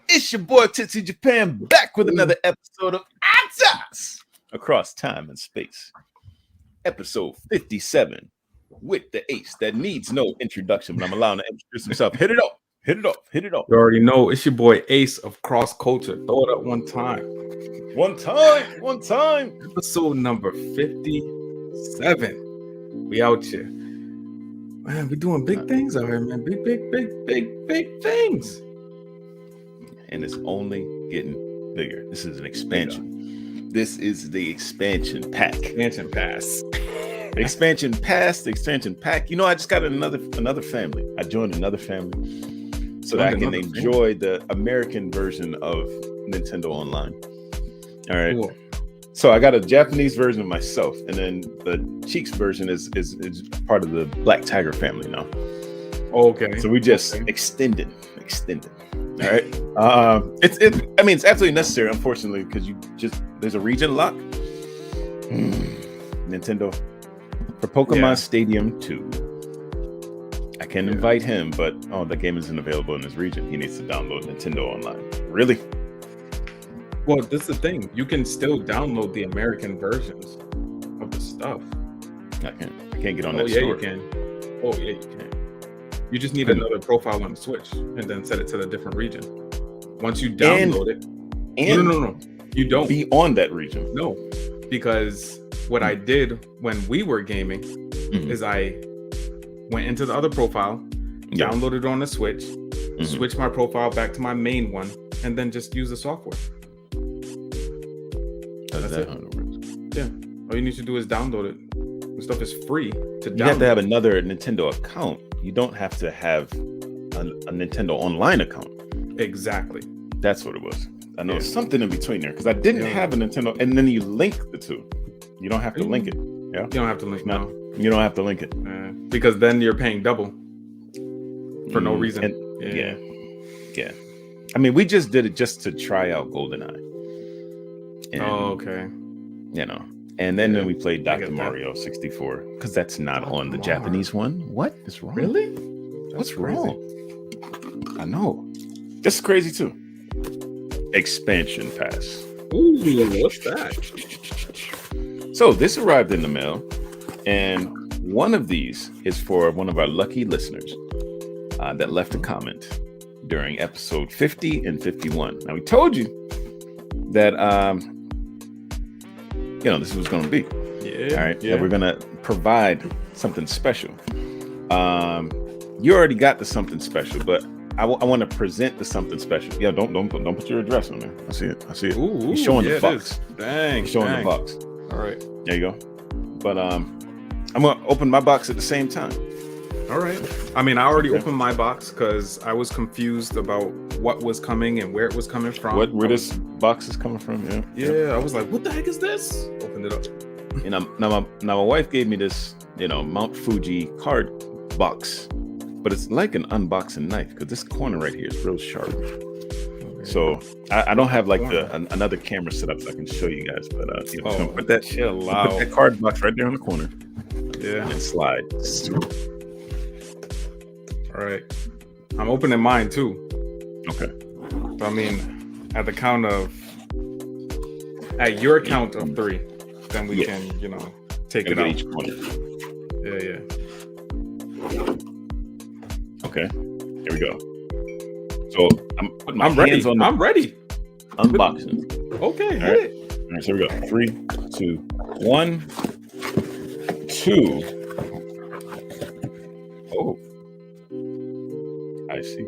It's your boy Titsy Japan back with another episode of ATAS Across Time and Space. Episode 57 with the ace that needs no introduction, but I'm allowing to introduce himself. Hit it up. Hit it up. Hit it up. You already know it's your boy Ace of Cross Culture. Throw it up one time. One time. One time. Episode number 57. We out here. Man, we doing big things out here, man. Big things. And it's only getting bigger. This is an expansion. This is the expansion pack. Expansion pass. Expansion pass, the expansion pack. You know, I just got another family. I joined another family so that I can enjoy the American version of Nintendo Online. All right. Cool. So I got a Japanese version of myself, and then the Cheeks version is part of the Black Tiger family now. Okay. So we just extended. All right. It's absolutely necessary, unfortunately, because there's a region lock. Nintendo for Pokemon Stadium 2. I can invite him, but the game isn't available in his region. He needs to download Nintendo Online. Really? Well, that's the thing. You can still download the American versions of the stuff. I can't get on that store. You can. Oh yeah, you can. You just need another profile on the Switch and then set it to the different region. Once you download it, no, you don't be on that region. No, because what I did when we were gaming is I went into the other profile, downloaded it on the Switch, switched my profile back to my main one, and then just use the software. That's it. Yeah, all you need to do is download it. The stuff is free to download. You have to have another Nintendo account. You don't have to have a Nintendo Online account. Exactly. That's what it was. I know something in between there because I didn't have a Nintendo, and then you link the two. You don't have to link it. Yeah, you don't have to link. No, you don't have to link it because then you're paying double for no reason. Yeah. I mean, we just did it just to try out GoldenEye. And, okay. You know, and then we played Dr. Mario 64 because that's not on the Japanese one. What is wrong? Really? What's wrong? I know. This is crazy too. Expansion pass. Ooh, what's that? So this arrived in the mail, and one of these is for one of our lucky listeners that left a comment during episode 50 and 51. Now we told you that this was going to be. Yeah. All right. Yeah. That we're going to provide something special. You already got the something special, but I want to present the something special. Yeah, don't put your address on there. I see it. Ooh, he's showing the box. Dang. He's showing the box. All right. There you go. But I'm gonna open my box at the same time. All right. I mean, I already opened my box because I was confused about what was coming and where it was coming from. Where this box is coming from? Yeah. I was like, what the heck is this? Opened it up. And now my wife gave me this, Mount Fuji card box, but it's like an unboxing knife because this corner right here is real sharp. Okay. So I don't have like another camera set up so I can show you guys, but put that card box right there on the corner. Yeah, and slide. All right, I'm opening mine too. Okay. So, I mean, at your count of 3, then we can, take it out. Each corner. Yeah. Okay, here we go. So I'm putting my hands on. I'm ready. Unboxing. Okay, hit it. All right, so here we go. 3, 2, 1, 2. Oh, I see.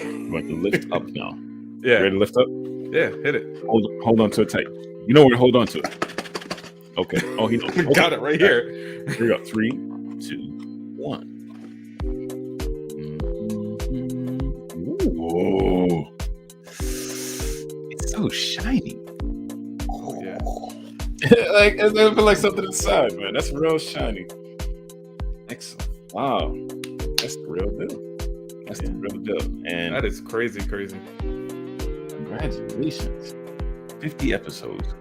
I'm going to lift up now. Yeah. Ready to lift up? Yeah, hit it. Hold on to it tight. You know where to hold on to it. Okay. Oh, he got it right here. Here we go. 3, 2, 1. Oh, it's so shiny. Oh, yeah. Like it feel like something inside, man. That's real shiny. Excellent. Wow, that's the real deal. That's the real deal. And that is crazy. Congratulations. 50 episodes.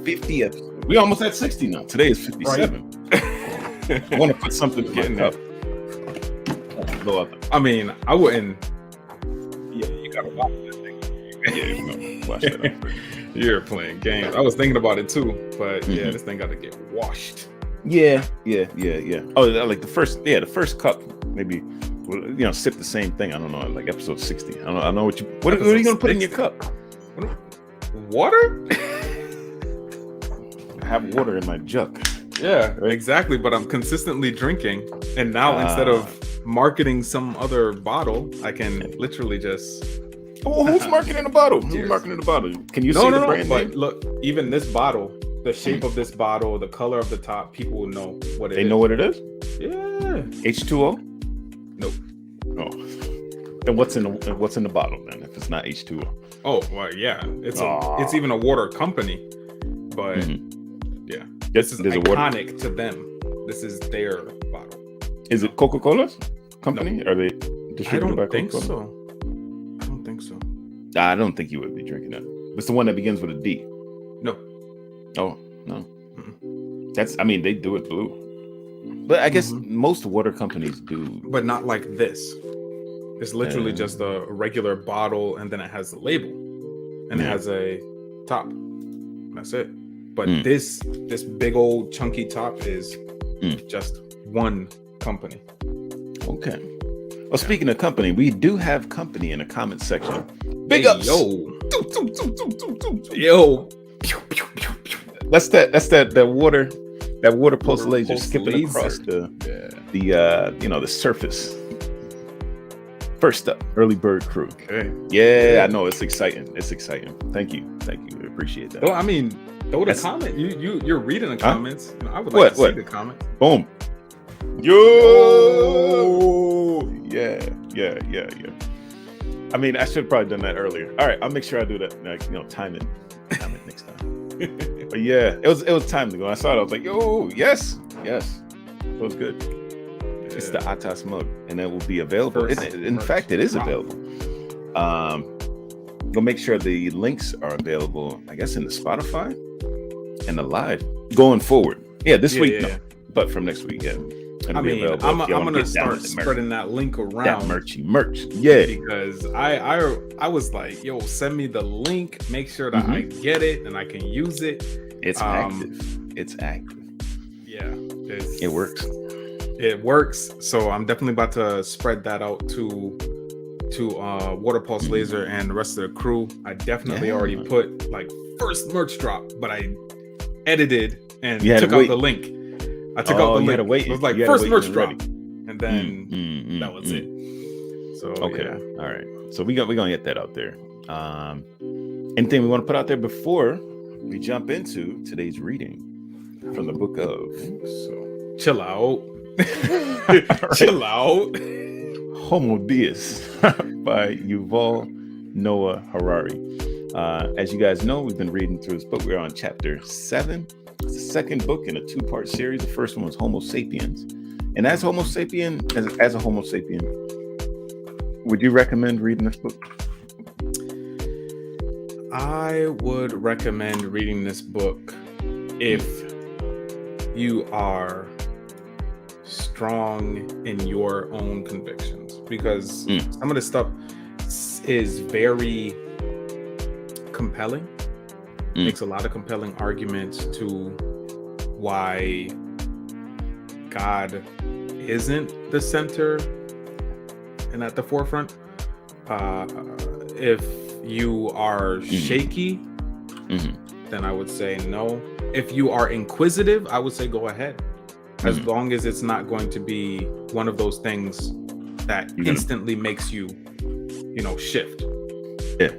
50 episodes. We almost at 60 now. Today is 57. Right. I want to put something in my cup. I mean, I wouldn't. Yeah, you gotta watch that thing. Yeah, watch that. You're playing games. I was thinking about it too, but yeah, this thing got to get washed. Yeah. Oh, like the first cup, maybe. Sip the same thing. I don't know, like episode 60. I don't know what are you gonna put in your cup? Water? I have water in my jug. Yeah, right? Exactly. But I'm consistently drinking, and now instead of marketing some other bottle, I can literally just. Oh, who's marketing the bottle? Who's marketing the bottle? Can you see the brand name? But look, even this bottle, the shape of this bottle, the color of the top, people will know what it is. They know what it is? Yeah. H2O? Nope. Oh. Then what's in the bottle then if it's not H2O? Oh, well, yeah. It's even a water company. But yeah. This is iconic to them. This is their bottle. Is it Coca-Cola's company? No. Are they distributed by Coca-Cola? I don't think so. I don't think you would be drinking that. It's the one that begins with a D. No. Oh, no. They do it blue. But I guess most water companies do. But not like this. It's literally just a regular bottle, and then it has a label. And it has a top. That's it. But this big old chunky top is just one company. Okay. Well, speaking of company, we do have company in the comment section. Big ups! Yo! That's that water pulse laser skipping across the surface. First up, early bird crew. Okay. Yeah, I know it's exciting. Thank you. I appreciate that. Well, I mean, throw the comment. You're reading the comments. I would like to see the comments. Boom. Yo. Yeah. I mean, I should have probably done that earlier. All right, I'll make sure I do that. Time it next time. But yeah, it was time to go. I saw it. I was like, yo, yes. It was good. Yeah. It's the ATAS mug, and it will be available. In fact, it is available. Go make sure the links are available, I guess, in the Spotify and the live going forward. Yeah, this week, no, but from next week, yeah. I mean, I'm gonna start spreading that link around. That merch, yeah. Because I was like, yo, send me the link. Make sure that I get it and I can use it. It's active. Yeah, it works. It works. So I'm definitely about to spread that out to Water Pulse Laser and the rest of the crew. I definitely already put like first merch drop, but I edited and took out the link. I took out the link. It was like first merch drop, and then that was it. So okay, all right. So we're gonna get that out there. Anything we want to put out there before we jump into today's reading from the book of? So chill out, chill out. Homo Deus by Yuval Noah Harari. As you guys know, we've been reading through this book. We're on chapter 7. It's the second book in a 2-part series. The first one was Homo Sapiens. And as Homo Sapien, as a Homo Sapien, would you recommend reading this book? I would recommend reading this book if you are strong in your own convictions, because some of the stuff is very compelling. Makes a lot of compelling arguments to why God isn't the center and at the forefront. If you are shaky, then I would say no. If you are inquisitive, I would say go ahead. As long as it's not going to be one of those things that instantly makes you, shift. Yeah.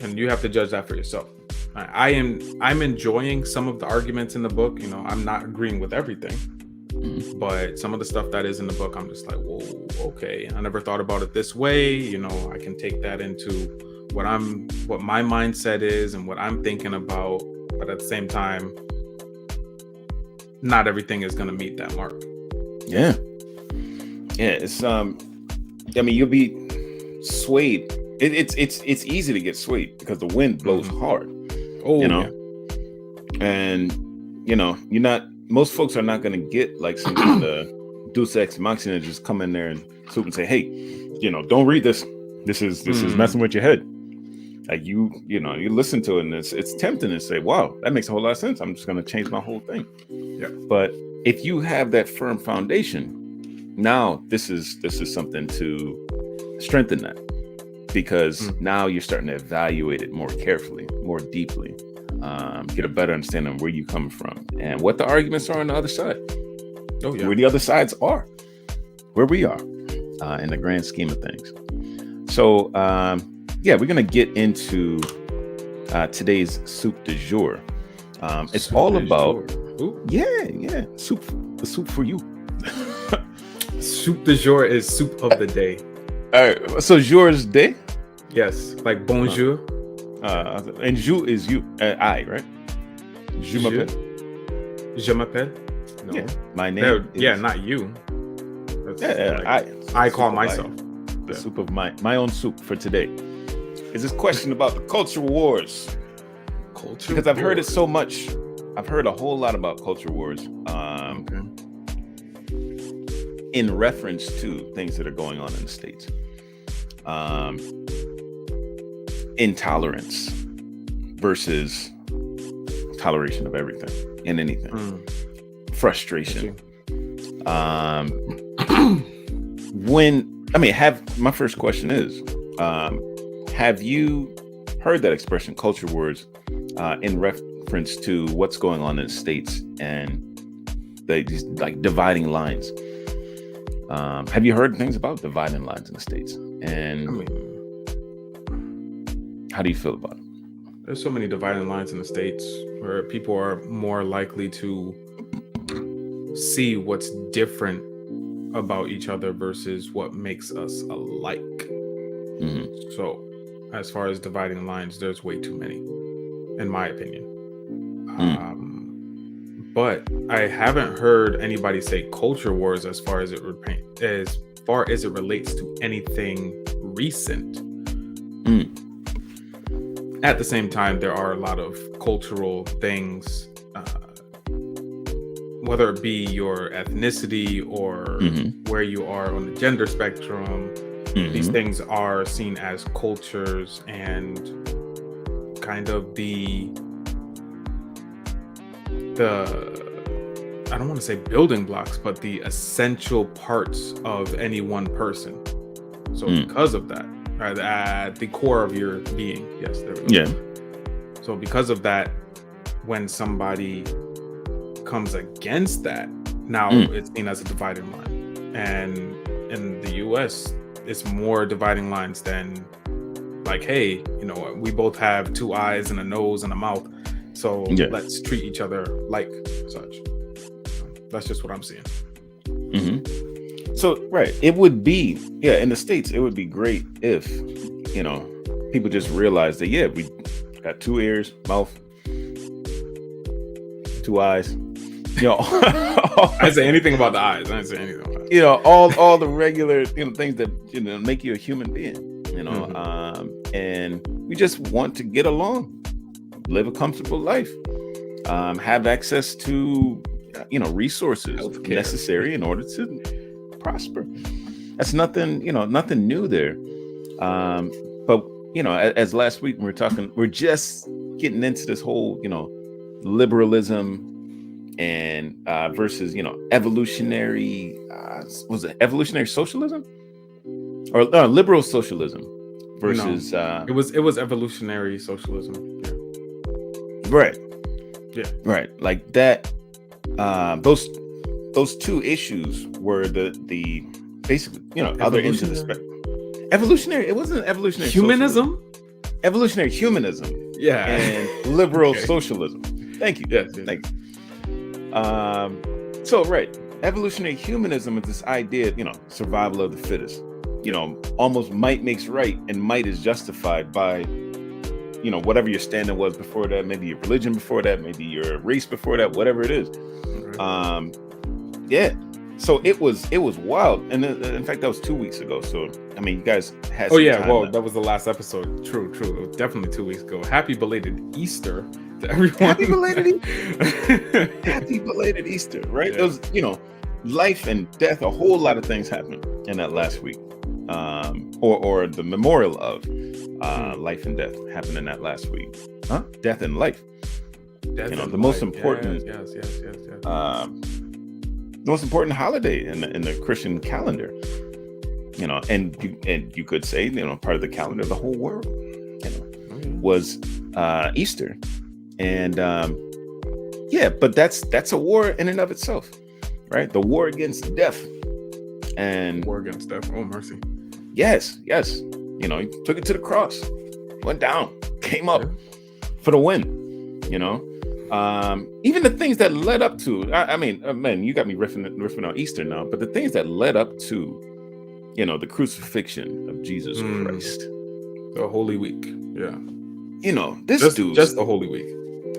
And you have to judge that for yourself. I'm enjoying some of the arguments in the book. I'm not agreeing with everything, but some of the stuff that is in the book, I'm just like, whoa, okay. I never thought about it this way. I can take that into what my mindset is and what I'm thinking about. But at the same time, not everything is going to meet that mark. Yeah. It's you'll be swayed. It's easy to get swayed because the wind blows hard. And you're most folks are not going to get like some kind of Deus Ex Machina just come in there and swoop and say, hey, don't read this. This is messing with your head. Like you listen to it and it's tempting to say, wow, that makes a whole lot of sense. I'm just going to change my whole thing. Yeah. But if you have that firm foundation, now this is something to strengthen that, because now you're starting to evaluate it more carefully, more deeply, get a better understanding of where you come from and what the arguments are on the other side. Oh, yeah. Where the other sides are, where we are in the grand scheme of things. So, we're going to get into today's soup du jour. It's soup all about, soup, the soup for you. Soup du jour is soup of the day. All right, so jour is day? Yes, like bonjour. And jour is you, I, right? Je m'appelle. Je m'appelle. No. Yeah, my name. Not you. I call myself the soup of my own soup for today. Is this question about the culture wars? Because I've heard it so much. I've heard a whole lot about culture wars. In reference to things that are going on in the States. Intolerance versus toleration of everything and anything. Frustration. My first question is, have you heard that expression, culture wars, in reference to what's going on in the States and these like dividing lines? Have you heard things about dividing lines in the States? And how do you feel about it? There's so many dividing lines in the States where people are more likely to see what's different about each other versus what makes us alike. So as far as dividing lines, there's way too many, in my opinion. But I haven't heard anybody say culture wars as far as it relates to anything recent. At the same time, there are a lot of cultural things, whether it be your ethnicity or where you are on the gender spectrum. These things are seen as cultures and kind of the I don't want to say building blocks, but the essential parts of any one person. So because of that, right, at the core of your being, yes, there we go. Yeah. So because of that, when somebody comes against that, now it's seen as a dividing line. And in the US, it's more dividing lines than like, hey, we both have two eyes and a nose and a mouth. So let's treat each other like such. That's just what I'm seeing. So, right. It would be, in the States, it would be great if, people just realize that, we got two ears, mouth, two eyes. I didn't say anything about the eyes. I didn't say anything about that. All the regular, things that, make you a human being, and we just want to get along, live a comfortable life, have access to, resources Healthcare. Necessary in order to prosper. That's nothing new there. But, as last week we were talking, we're just getting into this whole, liberalism and versus, evolutionary, was it evolutionary socialism or liberal socialism versus it was evolutionary socialism. Right. Yeah. Right. Like that. Those two issues were the basically, other ends of the spectrum. Evolutionary. It wasn't evolutionary humanism. Socialism. Evolutionary humanism. Yeah. And liberal socialism. Thank you. Yes. Thank you. So right, evolutionary humanism is this idea, survival of the fittest. Almost might makes right, and might is justified by, whatever your standing was before that, maybe your religion before that, maybe your race before that, whatever it is. So it was wild, and in fact that was 2 weeks ago. So you guys had. That was the last episode. True. It was definitely 2 weeks ago. Happy belated Easter to everyone. Happy belated Easter. Happy belated Easter, right? Those, life and death, a whole lot of things happened in that last week. Or the memorial of life and death happened in that last week. Huh? Death and life. The most important the most important holiday in the Christian calendar. And you could say, part of the calendar of the whole world, was Easter. And but that's a war in and of itself, right? The war against death. And war against death. Oh, mercy. Yes. He took it to the cross, went down, came up for the win. Even the things that led up to, I mean, man, you got me riffing on Easter now, but the things that led up to, the crucifixion of Jesus Christ. The Holy Week. Yeah. This dude. Just the Holy Week.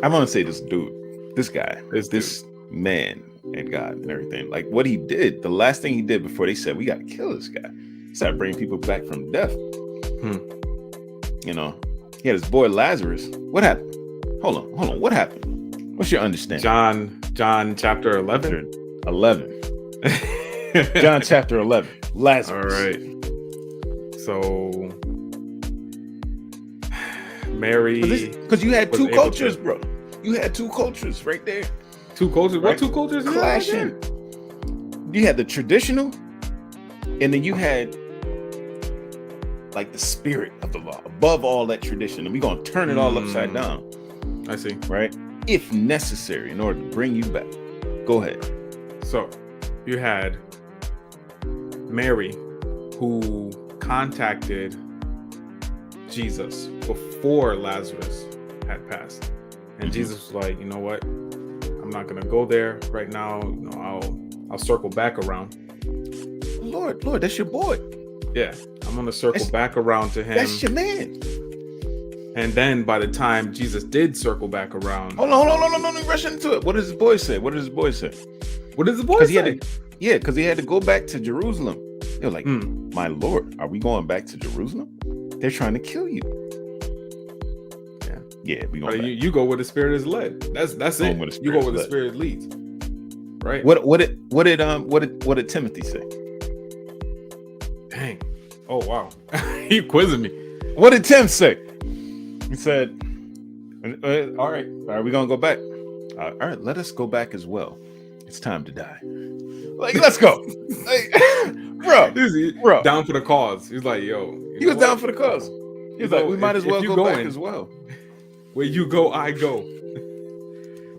I want to say this dude, this guy, this man and God and everything. Like what he did, the last thing he did before they said, we got to kill this guy. He started bringing people back from death. He had his boy Lazarus. What happened? Hold on. What happened? What's your understanding? John chapter 11. 11. John chapter 11. Lazarus. All right. So Mary, because you had two cultures, bro. You had two cultures right there. Two cultures. Right? What two cultures clashing? You had the traditional, and then you had like the spirit of the law above all that tradition, and we're gonna turn it all upside down. I see. Right? If necessary, in order to bring you back. Go ahead. So you had Mary, who contacted Jesus before Lazarus had passed, and Jesus was like, you know what, I'm not gonna go there right now. I'll circle back around. Lord, that's your boy. Yeah, I'm gonna circle back around to him. That's your man. And then by the time Jesus did circle back around, hold on, rush into it. What does his boy say? What does the boy say? Because he had to go back to Jerusalem. They were like, my Lord, are we going back to Jerusalem? They're trying to kill you. Yeah, we going. You go where the Spirit is led. That's it. You go where the Spirit leads. Right. What did Timothy say? Dang. Oh wow. You quizzing me. What did Tim say? He said, all right, are we gonna go back? All right, let us go back as well. It's time to die. Like, let's go. Bro. Down for the cause. He's like, yo. He was down for the cause. He's like, we might as well go back as well. Where you go, I go.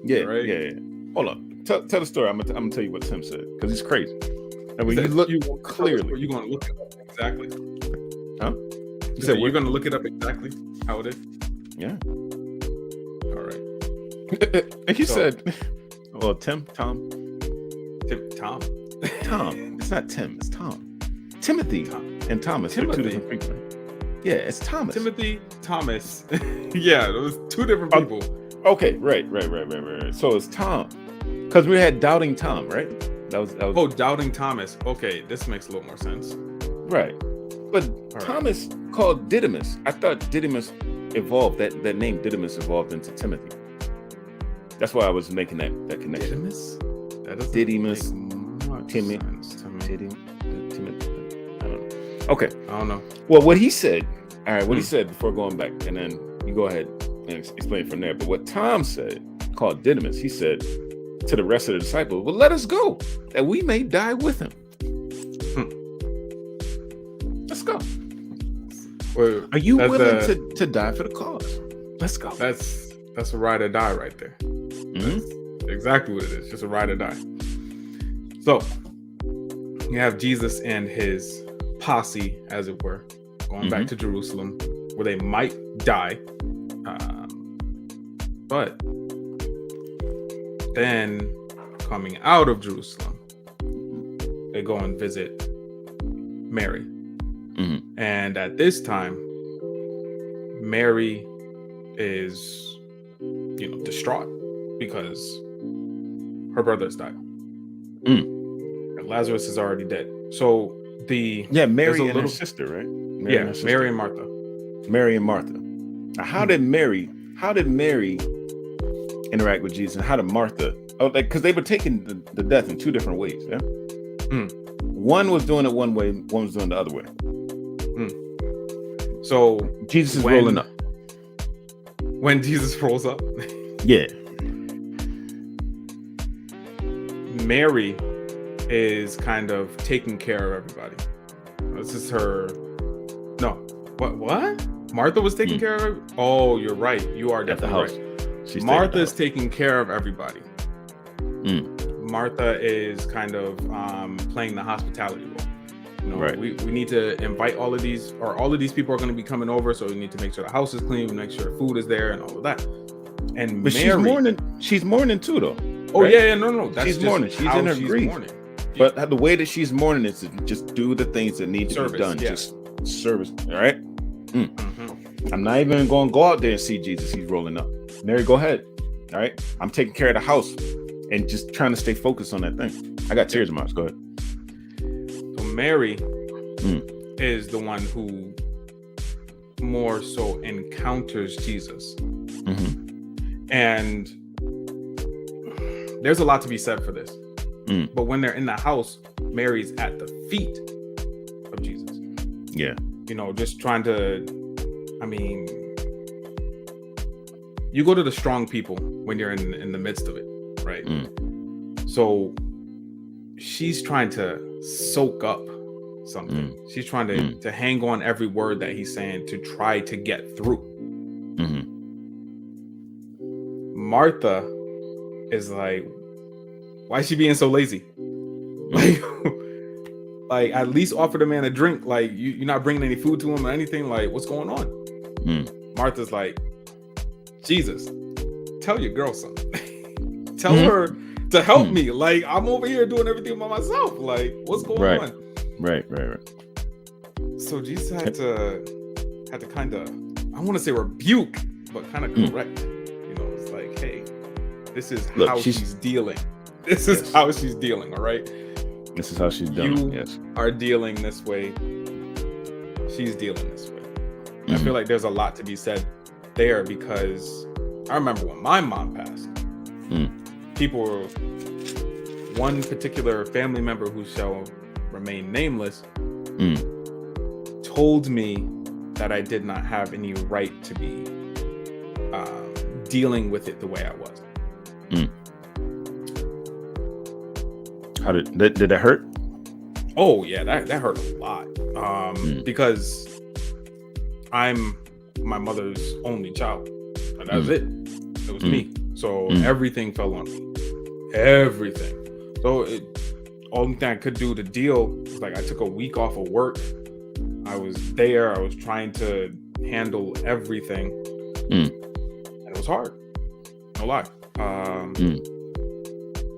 Yeah, right? Yeah. Hold on. Tell the story. I'm gonna tell you what Tim said, because he's crazy. And when you look clearly, you're gonna look it up exactly. Huh? You said we're gonna look it up exactly how it is. Yeah. All right. And he said, well, Tom. It's not Tim. It's Tom. Timothy and Thomas are two different people. Yeah, it's Thomas. Timothy, Thomas. Yeah, those two different people. Okay, right. So it's Tom, because we had Doubting Tom, right? That was. Oh, Doubting Thomas. Okay, this makes a little more sense. Right, but Thomas called Didymus. I thought Didymus evolved. That name Didymus evolved into Timothy. That's why I was making that connection. Didymus. That doesn't Didymus. Timmy. I don't know. Okay. I don't know. Well, what he said. All right. What he said before going back, and then you go ahead and explain from there. But what Tom said, called Didymus, he said to the rest of the disciples, "Well, let us go, that we may die with him." Let's go. Well, are you willing to die for the cause? Let's go. That's a ride or die right there. That's exactly what it is. Just a ride or die. So you have Jesus and his posse, as it were, going back to Jerusalem, where they might die. But then coming out of Jerusalem, they go and visit Mary. And at this time, Mary is, distraught because her brother's died. And Lazarus is already dead. So Mary and her sister, right? Mary and Martha. Mary and Martha. Now, how did Mary interact with Jesus, and how did Martha? Oh, like, because they were taking the death in two different ways. Yeah. One was doing it one way, one was doing it the other way. So Jesus is rolling up. When Jesus rolls up, yeah. Mary is kind of taking care of everybody. This is her. No, what? Martha was taking care of. Oh, you're right. You are definitely right. Martha is taking care of everybody. Martha is kind of playing the hospitality role. You know, we need to invite all of these people are going to be coming over, so we need to make sure the house is clean, we make sure food is there, and all of that. And but Mary, she's mourning too, though. Oh right? Yeah, no. That's she's mourning. She's in her grief. Mourning. But the way that she's mourning is to just do the things that need to be done. Yeah. Just service. All right. I'm not even going to go out there and see Jesus. He's rolling up. Mary, go ahead. All right. I'm taking care of the house and just trying to stay focused on that thing. I got tears in my eyes. Go ahead. So Mary is the one who more so encounters Jesus. And there's a lot to be said for this. But when they're in the house, Mary's at the feet of Jesus. Yeah. You know, just trying to, I mean, you go to the strong people when you're in the midst of it, right? So she's trying to soak up something. She's trying to hang on every word that he's saying to try to get through. Martha is like, why is she being so lazy? Like at least offer the man a drink. Like you're not bringing any food to him or anything. Like what's going on? Martha's like, Jesus, tell your girl something. Tell her to help me. Like I'm over here doing everything by myself. Like what's going on? Right. So Jesus had to kind of, I want to say rebuke, but kind of correct. You know, it's like, hey, this is how she's dealing. This is how she's dealing, all right? This is how she's dealing. You are dealing this way. She's dealing this way. I feel like there's a lot to be said there because I remember when my mom passed, people were, one particular family member who shall remain nameless told me that I did not have any right to be dealing with it the way I was. How did that hurt? Oh yeah, that hurt a lot. Because I'm my mother's only child. And that was it. It was me. So everything fell on me. Everything. So only thing I could do to deal was like I took a week off of work. I was there. I was trying to handle everything. And it was hard. No lie.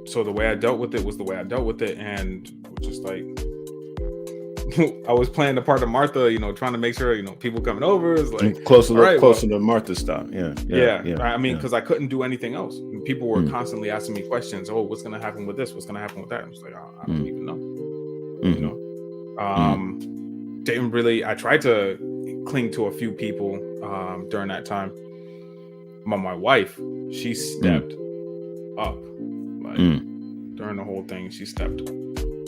So the way I dealt with it was the way I dealt with it, and just like I was playing the part of Martha, you know, trying to make sure, you know, people coming over is like closer to Martha's style. Yeah. I mean, because I couldn't do anything else. And people were constantly asking me questions. Oh, what's going to happen with this? What's going to happen with that? I was like, I don't even know. You know, didn't really. I tried to cling to a few people during that time. But my wife, she stepped up. During the whole thing, she stepped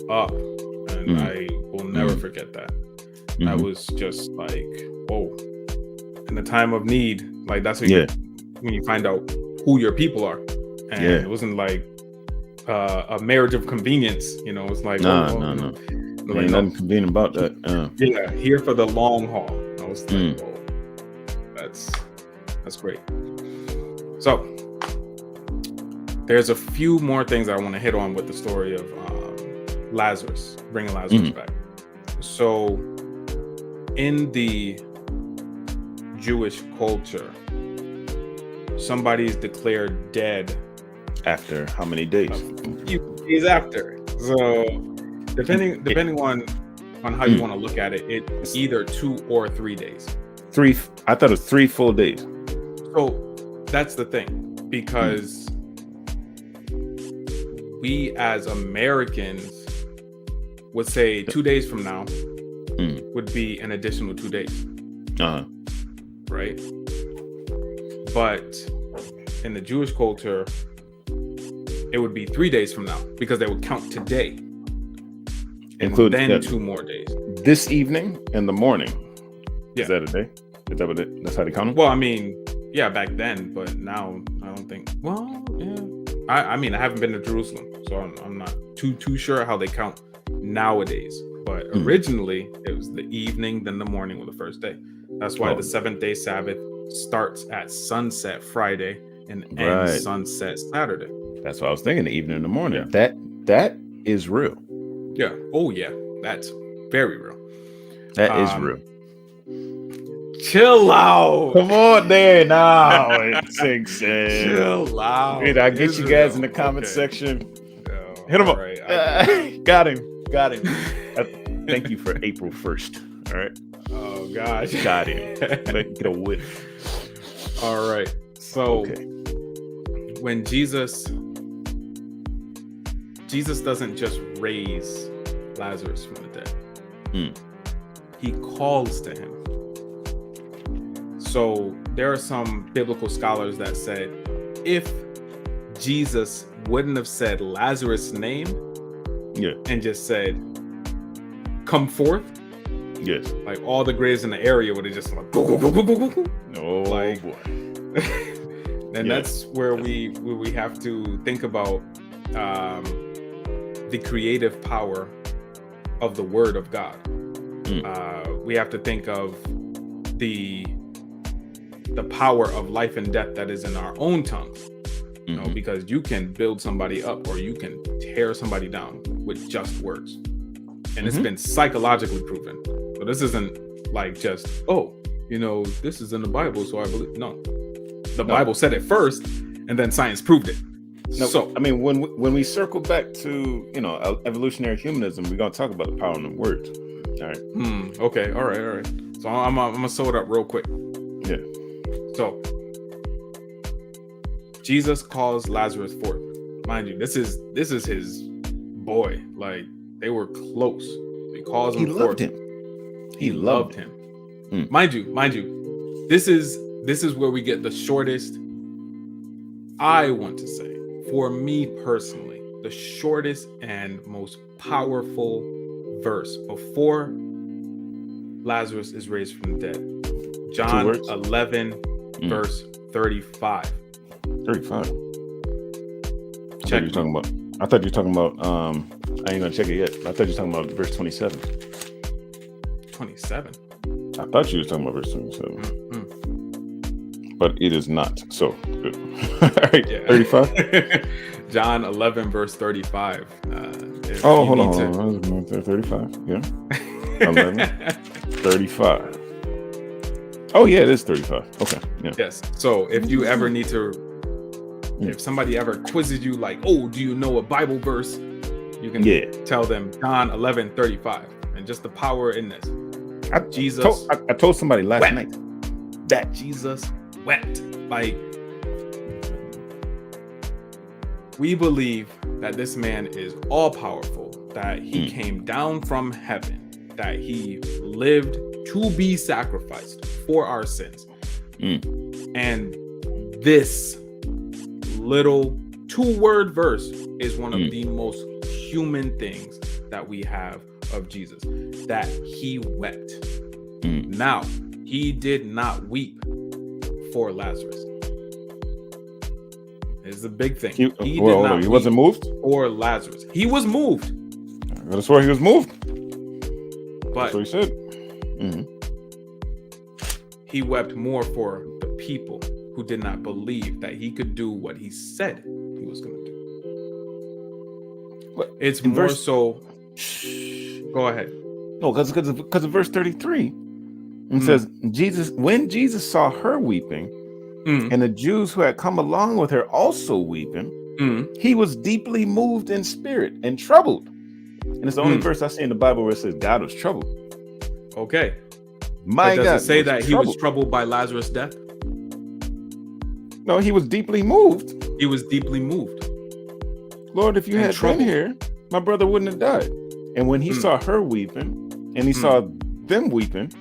up, and I will never forget that. That was just like, whoa! In the time of need, like that's when you find out who your people are, and it wasn't like a marriage of convenience. You know, it's like no. Ain't nothing convenient about that. Here for the long haul. I was like, whoa, that's great. So. There's a few more things I want to hit on with the story of Lazarus, bringing Lazarus back. So, in the Jewish culture, somebody's declared dead after how many days? A few days after. So, depending on how you want to look at it, it's either 2 or 3 days. I thought it was 3 full days. So that's the thing, because we as Americans would say 2 days from now would be an additional 2 days. Right? But in the Jewish culture, it would be 3 days from now because they would count today, and then 2 more days. This evening and the morning. Yeah. Is that a day? Is that what that's how they count them? Well, I mean, yeah, back then, but now I don't think. Well, yeah. I mean, I haven't been to Jerusalem, so I'm not too sure how they count nowadays. But originally, it was the evening, then the morning was the first day. That's why the 7th-day Sabbath starts at sunset Friday and ends sunset Saturday. That's what I was thinking. The evening and the morning. Yeah. That is real. Yeah. Oh yeah, that's very real. That is real. Chill out. Come on there now. It sinks in. Chill out. Wait, I'll get you guys in the comment section. Hit him up. Right. Got him. Thank you for April 1st. All right. Oh gosh. Got him. Get a whiff. All right. So when Jesus doesn't just raise Lazarus from the dead. He calls to him. So there are some biblical scholars that said if Jesus wouldn't have said Lazarus' name and just said, come forth. Yes. Like all the graves in the area would have just like, boy. And that's where we have to think about the creative power of the Word of God. We have to think of the power of life and death that is in our own tongue. You know, because you can build somebody up or you can tear somebody down with just words. And it's been psychologically proven. So this isn't like just, this is in the Bible, so I believe. No. The Bible said it first, and then science proved it. No, so I mean, when we circle back to evolutionary humanism, we're gonna talk about the power of the words. All right. Okay. All right. So I'm gonna sew it up real quick. Yeah. So Jesus calls Lazarus forth. Mind you, this is his boy. Like they were close. He calls him forth. He loved him. Mind you, this is where we get the shortest. I want to say, for me personally, the shortest and most powerful verse before Lazarus is raised from the dead. John 11, verse 35. 35. Check. I thought you were talking about. I ain't gonna check it yet. I thought you were talking about verse 27. 27. I thought you were talking about verse 27. But it is not. So, good. All right, 35. John 11, verse 35. Hold on. 35. Yeah. 11. 35. Oh, yeah, it is 35. Okay. Yeah. Yes. So if you ever need to, if somebody ever quizzes you like, oh, do you know a Bible verse? You can tell them John 11, 35. And just the power in this. I told somebody last night that Jesus wept. Like, we believe that this man is all powerful, that he came down from heaven, that he lived to be sacrificed for our sins. And this little 2-word verse is one of the most human things that we have of Jesus, that he wept. Now, he did not weep for Lazarus. It's a big thing. He wasn't moved for Lazarus. He was moved. That's why he was moved. But that's what he said. He wept more for the people who did not believe that he could do what he said he was going to do. It's more so. Go ahead. No, because of verse 33. It says, when Jesus saw her weeping, and the Jews who had come along with her also weeping, he was deeply moved in spirit and troubled. And it's the only verse I see in the Bible where it says God was troubled. Okay. Does it say that he was troubled by Lazarus' death? No, he was deeply moved. He was deeply moved. Lord, if you had been here, my brother wouldn't have died. And when he saw her weeping, and he saw them weeping,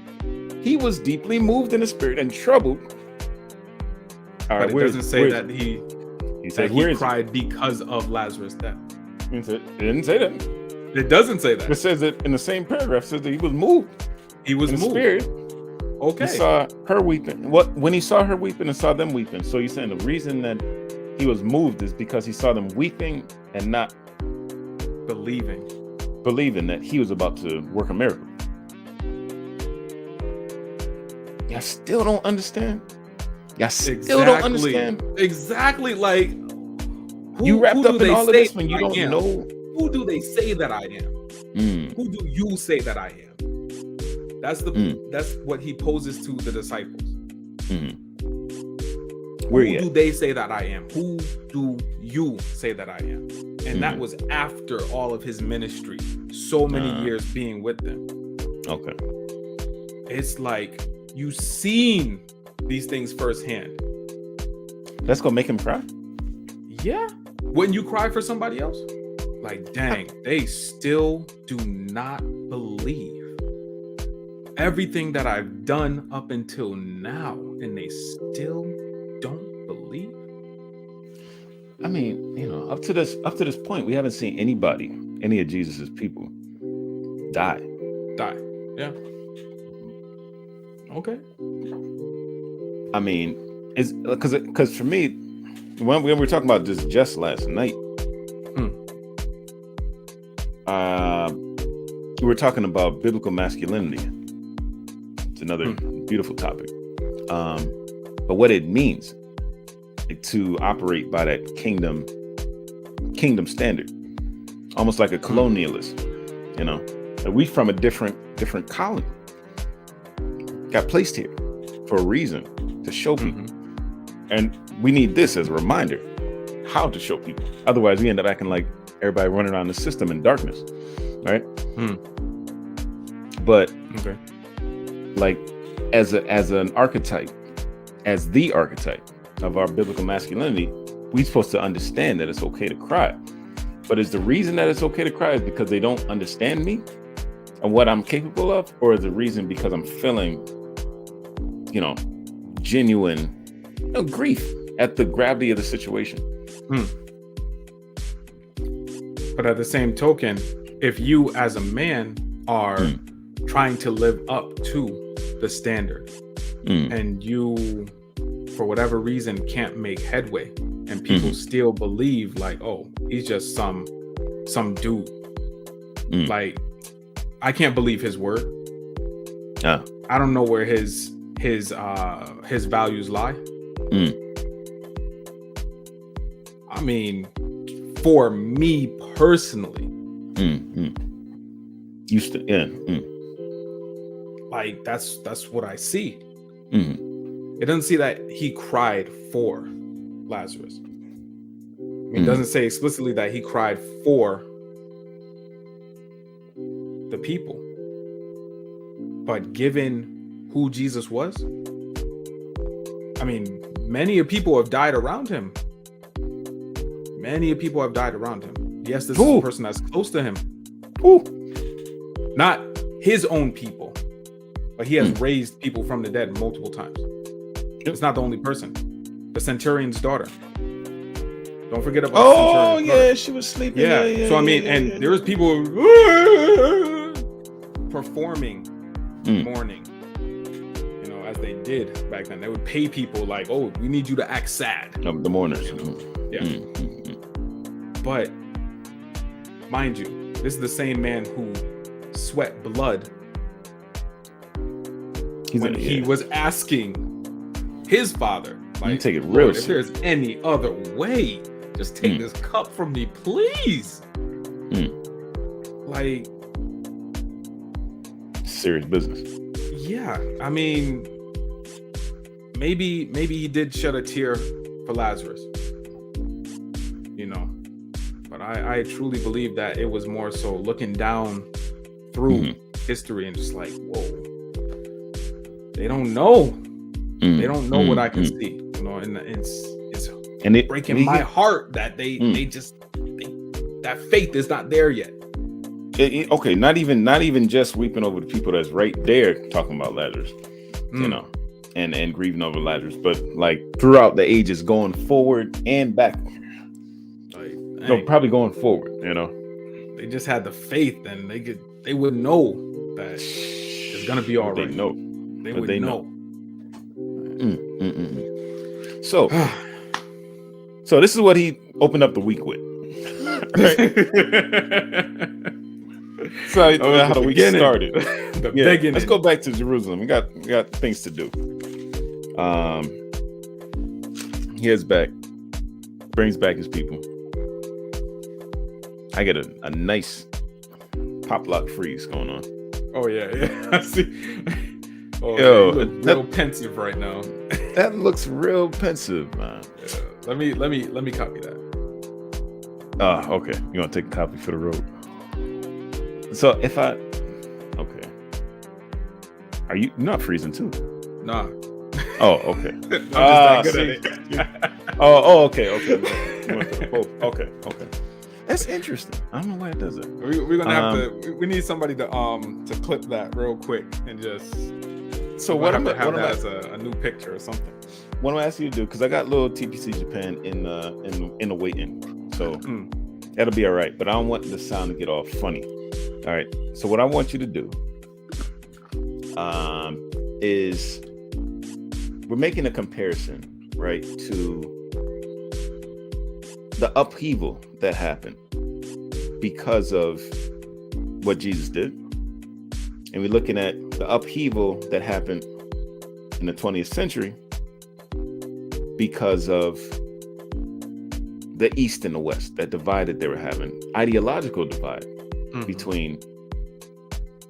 he was deeply moved in the spirit and troubled. All right, but it doesn't say that he cried because of Lazarus' death. It didn't say that. It doesn't say that. It says that in the same paragraph. It says that he was moved. He was moved. Spirit. Okay. He saw her weeping. When he saw her weeping and saw them weeping. So you're saying the reason that he was moved is because he saw them weeping and not believing that he was about to work a miracle. Y'all still don't understand? Y'all still don't understand? Exactly. Like, you wrapped up in all of this when you don't know. Who do they say that I am? Who do you say that I am? That's what he poses to the disciples. Who do they say that I am? Who do you say that I am? And that was after all of his ministry, so many years being with them. Okay. It's like you've seen these things firsthand. That's gonna make him cry? Yeah. Wouldn't you cry for somebody else? Like, dang, they still do not believe everything that I've done up until now, and they still don't believe. I mean, up to this point, we haven't seen any of Jesus's people die. Yeah. Okay. I mean, it's because for me, when we were talking about this just last night, we were talking about biblical masculinity. It's another beautiful topic. But what it means to operate by that kingdom standard, almost like a colonialist, that we from a different colony got placed here for a reason, to show people. And we need this as a reminder how to show people. Otherwise, we end up acting like everybody running around the system in darkness, right? But like as an archetype, as the archetype of our biblical masculinity, we're supposed to understand that it's okay to cry. But is the reason that it's okay to cry is because they don't understand me and what I'm capable of, or is the reason because I'm feeling, genuine grief at the gravity of the situation? But at the same token, if you as a man are trying to live up to the standard and you, for whatever reason, can't make headway, and people still believe like, oh, he's just some dude. Like, I can't believe his word. I don't know where his values lie. I mean, for me personally, like that's what I see. It doesn't see that he cried for Lazarus. It doesn't say explicitly that he cried for the people. But given who Jesus was, I mean, many people have died around him. Yes, this is a person that's close to him. Not his own people, but he has raised people from the dead multiple times. It's not the only person. The centurion's daughter. Don't forget about the centurion's daughter. She was sleeping. Yeah. So I mean, and there was people performing mourning, as they did back then. They would pay people like, oh, we need you to act sad. The mourners. Yeah. But mind you, this is the same man who sweat blood when he was asking his father, like, you take it real if there's any other way, just take this cup from me, please. Like, serious business. Yeah, I mean, maybe he did shed a tear for Lazarus, but I truly believe that it was more so looking down through history and just like, whoa, they don't know. They don't know what I can see, and it's breaking my heart that they that faith is not there yet. Okay, not even just weeping over the people that's right there talking about Lazarus, and grieving over Lazarus, but like throughout the ages, going forward and back. No, probably going forward. You know, they just had the faith, and they would know that it's gonna be all right. They would know. So this is what he opened up the week with. So how the week started. Let's go back to Jerusalem. We got things to do. Here's back, brings back his people. I get a nice pop lock freeze going on. Oh yeah. I see. Oh, yo, you look real pensive right now. That looks real pensive, man. Yeah. Let me copy that. Okay. You want to take a copy for the road? So if I, okay, are you not freezing too? Nah. Oh, okay. I'm just not good at it. Okay. Okay. That's interesting. I don't know why it does it. We're gonna have to. We need somebody to clip that real quick and just. So what I'm have that as a new picture or something. What I'm asking you to do, because I got little TPC Japan in the waiting, so that'll be all right. But I don't want the sound to get all funny. All right. So what I want you to do is we're making a comparison, right, to the upheaval that happened because of what Jesus did. And we're looking at the upheaval that happened in the 20th century because of the East and the West, that divided they were having, ideological divide between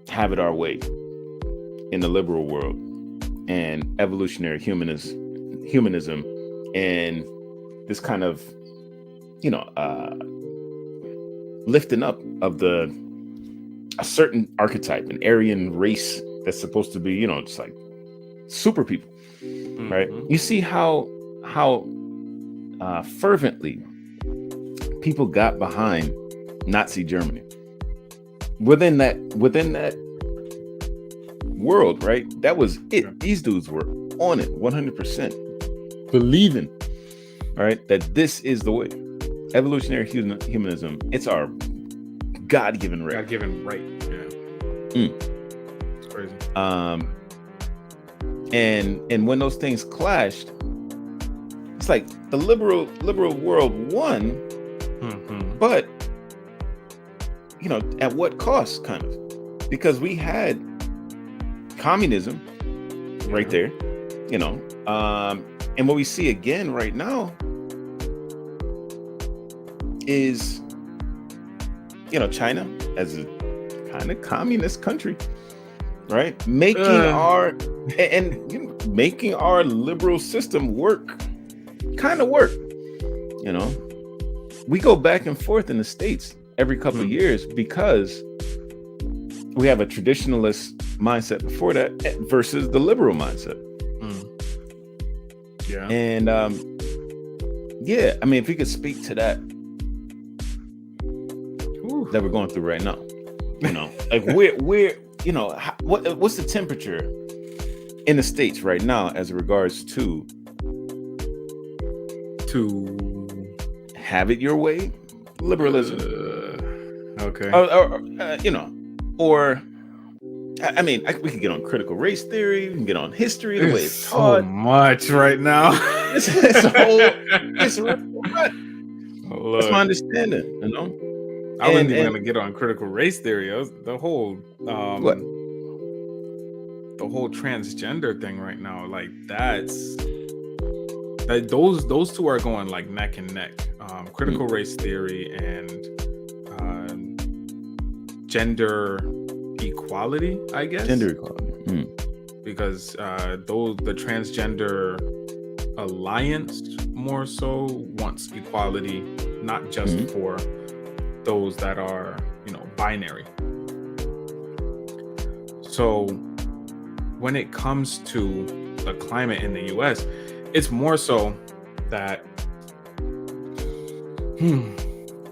have it our way in the liberal world and evolutionary humanism and this kind of, lifting up of a certain archetype, an Aryan race that's supposed to be, just like super people, right? You see how fervently people got behind Nazi Germany within that world, right? That was it. Yeah. These dudes were on it 100%, believing, right, that this is the way. Evolutionary humanism, it's our God-given right. God-given right. Yeah. It's crazy. And when those things clashed, it's like the liberal world won, but at what cost, kind of? Because we had communism right there, and what we see again right now is China as a kind of communist country, right? Making our liberal system work. We go back and forth in the States every couple of years because we have a traditionalist mindset before that versus the liberal mindset. Yeah. And if we could speak to that we're going through right now, like we're what's the temperature in the States right now as regards to have it your way liberalism, okay, we can get on critical race theory, we can get on history, the way it's taught. So much right now. it's real much. That's my understanding, I wasn't even gonna get on critical race theory. The whole transgender thing right now, like those two are going like neck and neck. Critical race theory and gender equality, I guess. Gender equality, because the transgender alliance more so wants equality, not just for those that are binary. So when it comes to the climate in the US, it's more so that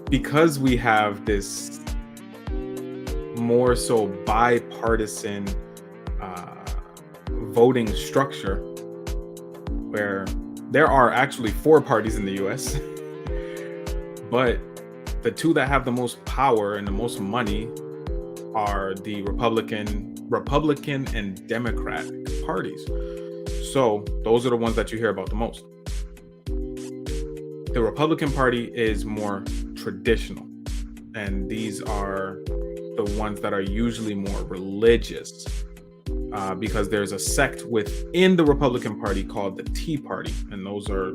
because we have this more so bipartisan voting structure where there are actually 4 parties in the US, but the 2 that have the most power and the most money are the Republican and Democratic parties. So those are the ones that you hear about the most. The Republican Party is more traditional, and these are the ones that are usually more religious, because there's a sect within the Republican Party called the Tea Party, and those are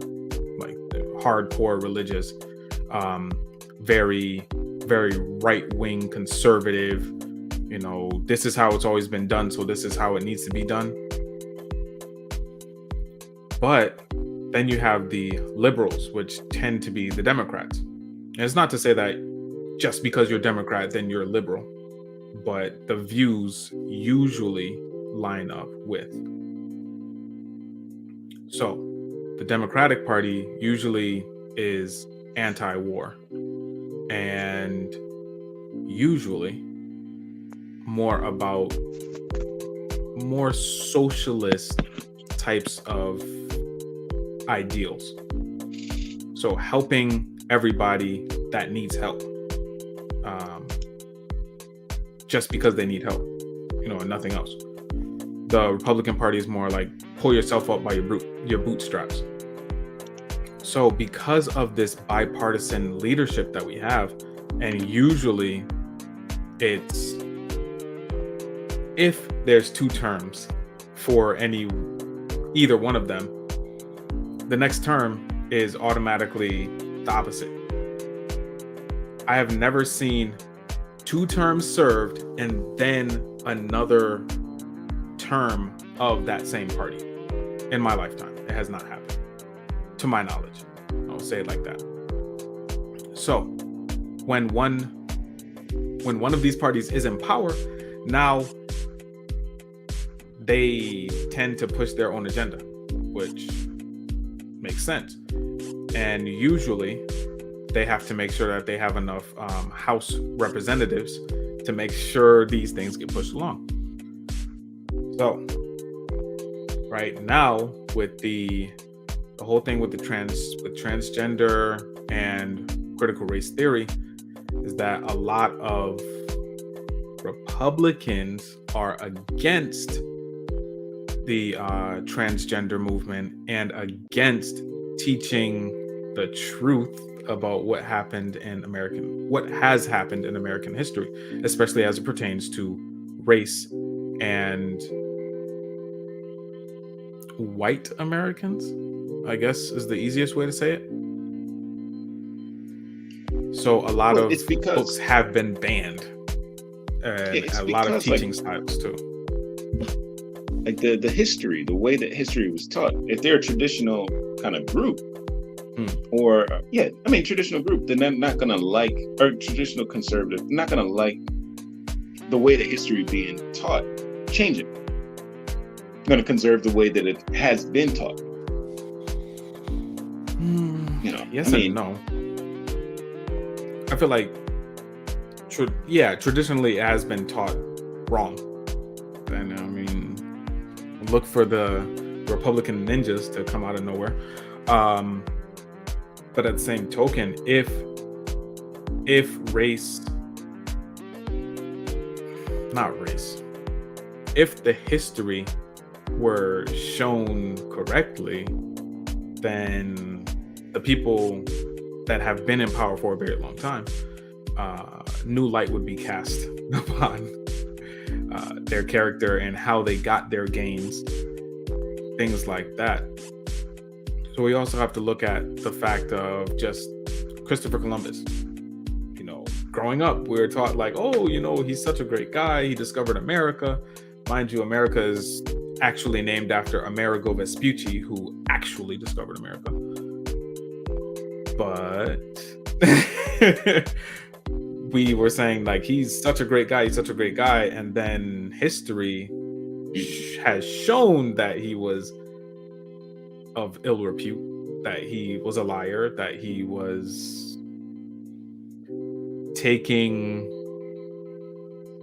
like hardcore religious, very, very right-wing conservative. You know, this is how it's always been done, so this is how it needs to be done. But then you have the liberals, which tend to be the Democrats. And it's not to say that just because you're Democrat, then you're liberal, but the views usually line up with. So the Democratic Party usually is anti-war and usually more about more socialist types of ideals. So helping everybody that needs help, just because they need help, and nothing else. The Republican Party is more like pull yourself up by your bootstraps. So because of this bipartisan leadership that we have, and usually it's, if there's 2 terms for either one of them, the next term is automatically the opposite. I have never seen 2 terms served and then another term of that same party in my lifetime. It has not happened, to my knowledge. I'll say it like that. So when one of these parties is in power, now they tend to push their own agenda, which makes sense. And usually they have to make sure that they have enough House representatives to make sure these things get pushed along. So right now, with the whole thing with transgender and critical race theory, is that a lot of Republicans are against the transgender movement and against teaching the truth about what has happened in American history, especially as it pertains to race and white Americans, I guess is the easiest way to say it. So a lot of books have been banned, and a lot of teaching styles too. Like the history, the way that history was taught, if they're a traditional kind of group, or traditional group, then they're not gonna like, or traditional conservative, not gonna like the way that history being taught. Change it. I'm gonna conserve the way that it has been taught. Yes and no. I feel like, traditionally it has been taught wrong. And look for the Republican ninjas to come out of nowhere. But at the same token, if the history were shown correctly, then the people that have been in power for a very long time, new light would be cast upon their character and how they got their gains, things like that. So we also have to look at the fact of just Christopher Columbus. Growing up, we were taught like, he's such a great guy. He discovered America. Mind you, America is actually named after Amerigo Vespucci, who actually discovered America. But we were saying like, he's such a great guy. And then history has shown that he was of ill repute, that he was a liar, that he was taking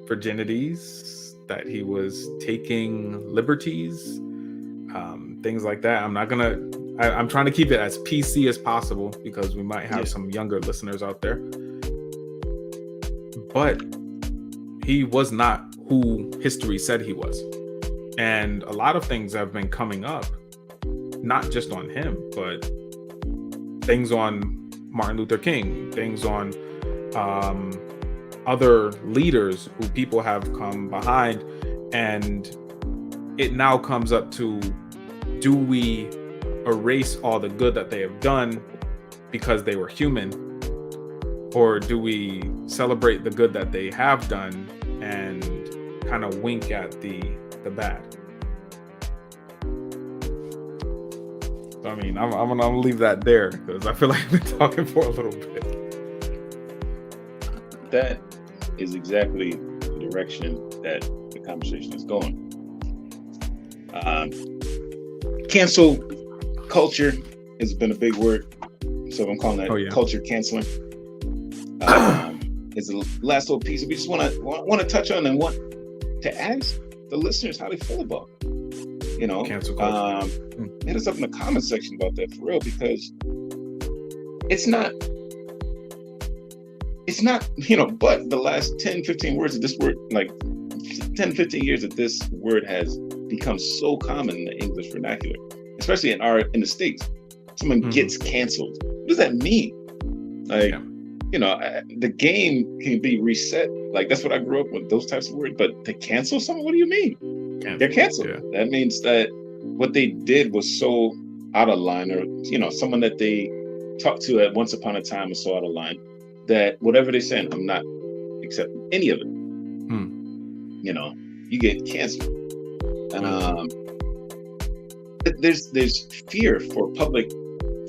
virginities, that he was taking liberties, things like that. I'm trying to keep it as PC as possible because we might have some younger listeners out there. But he was not who history said he was. And a lot of things have been coming up, not just on him, but things on Martin Luther King, things on other leaders who people have come behind. And it now comes up to, do we erase all the good that they have done because they were human? Or do we celebrate the good that they have done and kind of wink at the bad? So, I mean, I'm gonna leave that there because I feel like I've been talking for a little bit. That is exactly the direction that the conversation is going. Cancel culture has been a big word, so I'm calling that culture canceling. Is the last little piece we just want to touch on and want to ask the listeners how they feel about it. You know, cancel culture. Hit us up in the comment section about that for real, because it's not, but the last 10, 15 words of this word, like 10, 15 years that this word has become so common in the English vernacular, especially in the States. Someone gets canceled. What does that mean? Like, the game can be reset. Like, that's what I grew up with, those types of words. But to cancel someone, what do you mean? They're canceled. Yeah. That means that what they did was so out of line, or, someone that they talked to at once upon a time was so out of line that whatever they said, I'm not accepting any of it. You get canceled. And there's fear for public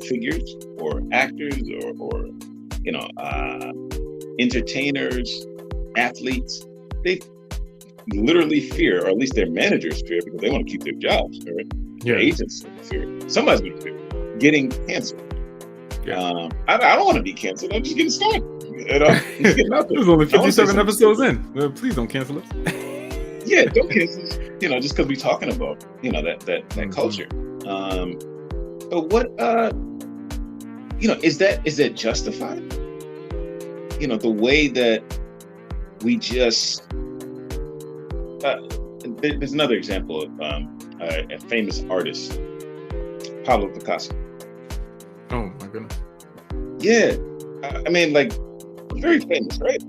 figures or actors or entertainers, athletes. They literally fear, or at least their managers fear, because they want to keep their jobs. Right? Their agents fear. Somebody's going to fear getting canceled. I don't want to be canceled. I'm just getting started. Just getting out there. There's only 57 episodes in. Well, please don't cancel us. Yeah, don't cancel us. Just because we're talking about that culture. But what is that justified? The way that we just there's another example of a famous artist, Pablo Picasso. Oh my goodness. Yeah, I mean, like, very famous, right?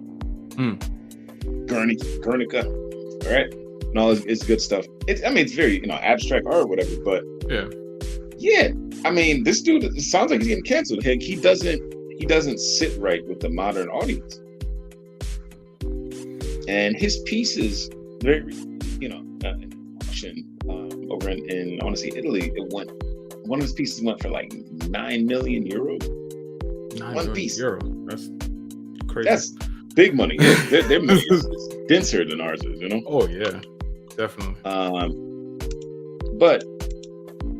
Guernica, all right, and all it's good stuff. It's very abstract art or whatever, but yeah. I mean, this dude, it sounds like he's getting canceled. Heck, he doesn't sit right with the modern audience, and his pieces, very over in I want to say Italy, one of his pieces went for like 9 million euros. One piece. Euro. That's crazy. That's big money. Yeah, their money is denser than ours is, Oh yeah, definitely. But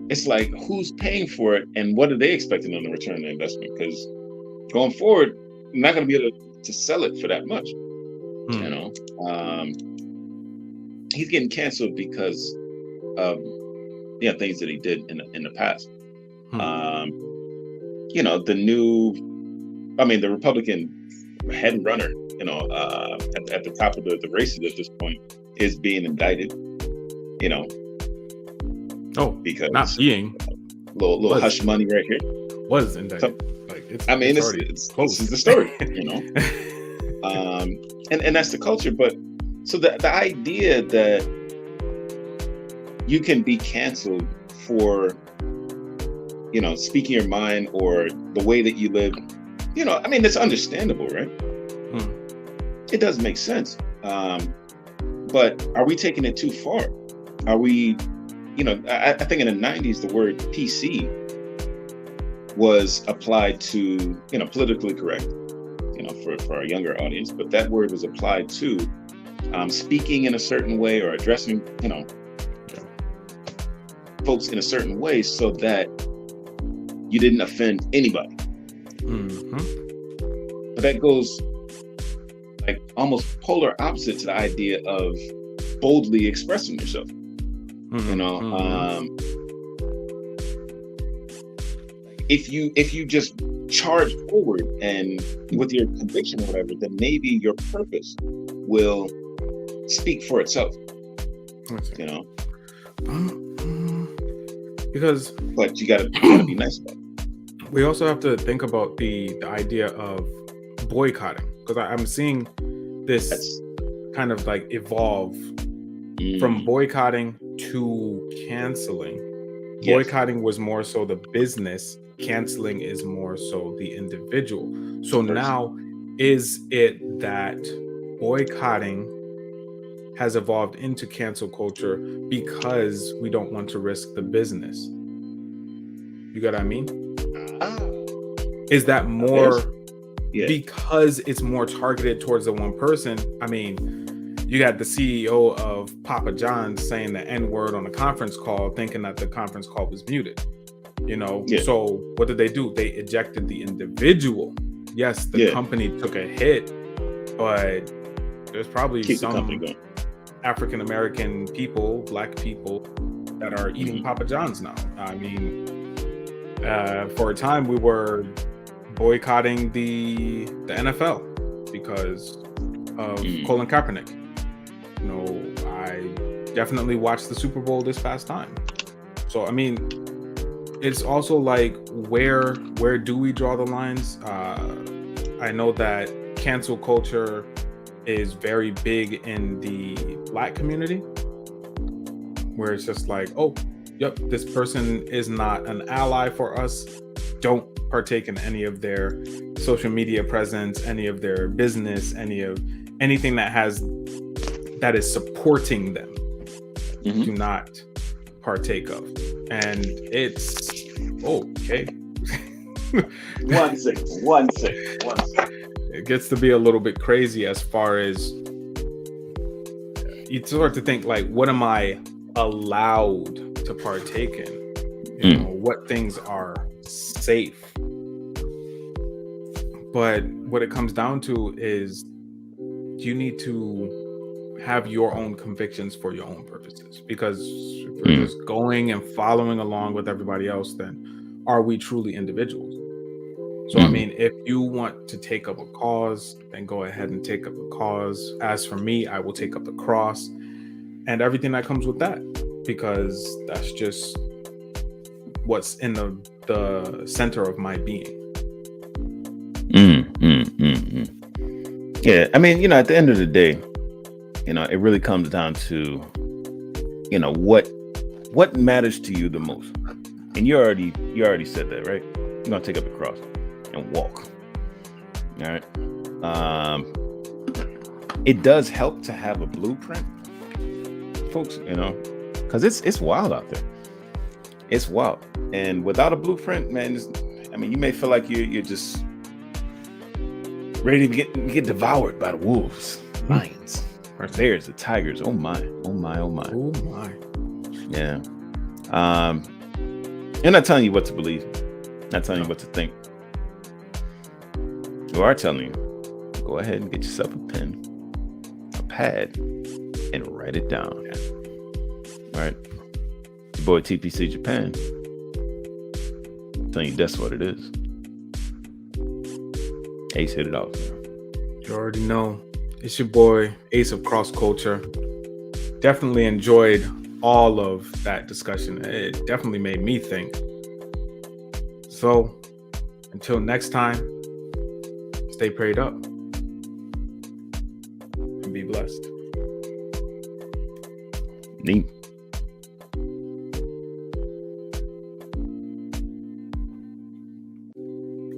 it's like, who's paying for it, and what are they expecting on the return on investment? Because going forward, you're not going to be able to sell it for that much. He's getting canceled because of things that he did in the past. The Republican head runner, at the top of the races at this point, is being indicted. Because not being little hush money right here was indicted. This is the story, and that's the culture. But so the idea that you can be canceled for speaking your mind or the way that you live, it's understandable, right? It does make sense. But are we taking it too far? Are we, I think in the 90s, the word PC was applied to, politically correct, for our younger audience, but that word was applied to speaking in a certain way or addressing, folks in a certain way so that you didn't offend anybody. But that goes like almost polar opposite to the idea of boldly expressing yourself. if you just charge forward and with your conviction or whatever, then maybe your purpose will speak for itself. You know, because but you gotta be nice about it. We also have to think about the idea of boycotting, because I'm seeing this kind of like evolve from boycotting to canceling. Yes. Boycotting was more so the business, canceling is more so the individual. So now, is it that boycotting has evolved into cancel culture because we don't want to risk the business? You got what I mean? Is that more because it's more targeted towards the one person? I mean, you got the CEO of Papa John's saying the N-word on a conference call, thinking that the conference call was muted. You know, so what did they do? They ejected the individual. Yes, the company took a hit, but there's probably some African American people, Black people, that are eating Papa John's now. I mean, for a time we were boycotting the NFL because of Colin Kaepernick. You know, I definitely watched the Super Bowl this past time. So I mean, it's also like where do we draw the lines? I know that cancel culture is very big in the Black community, where it's just like, oh, yep, this person is not an ally for us. Don't partake in any of their social media presence, any of their business, anything that is supporting them. Do not partake of. And it's okay. One second. It gets to be a little bit crazy as far as you start to think like, what am I allowed to partake in? You know, what things are safe? But what it comes down to is you need to have your own convictions for your own purposes, because if we're just going and following along with everybody else, then are we truly individuals? So I mean, if you want to take up a cause, then go ahead and take up a cause. As for me, I will take up the cross and everything that comes with that, because that's just what's in the center of my being. Yeah, I mean, you know, at the end of the day, you know, it really comes down to, you know, what matters to you the most. And you already said that, right? You're gonna take up the cross and walk. All right. It does help to have a blueprint, folks, you know, because it's wild out there. It's wild. And without a blueprint, man, I mean, you may feel like you're just ready to get devoured by the wolves, lions, or bears, the tigers. Oh my. Yeah. They're not telling you what to believe, not telling you what to think. We are telling you, go ahead and get yourself a pen, a pad, and write it down. All right. It's your boy TPC Japan. I'm telling you, that's what it is. Ace, hit it off. You already know. It's your boy, Ace of Cross Culture. Definitely enjoyed all of that discussion. It definitely made me think. So, until next time, stay prayed up and be blessed. Neat.